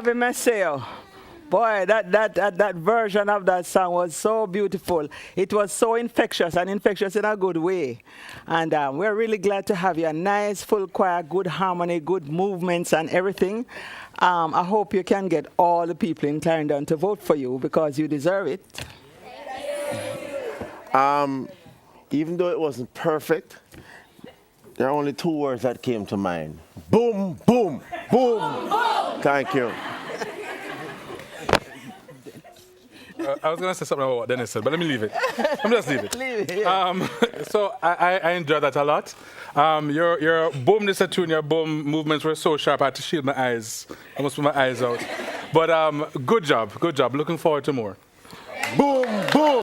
Garvey Maceo. Boy, that version of that song was so beautiful. It was so infectious, and infectious in a good way. And we're really glad to have you. A nice full choir, good harmony, good movements and everything. I hope you can get all the people in Clarendon to vote for you because you deserve it. Even though it wasn't perfect, there are only two words that came to mind. Boom, boom, boom. Thank you. I was going to say something about what Dennis said, but let me leave it. Let me just leave it. Leave it, yeah. So I enjoyed that a lot. Your boom, this tune, your boom movements were so sharp, I had to shield my eyes. I almost put my eyes out. But good job, good job. Looking forward to more. Boom,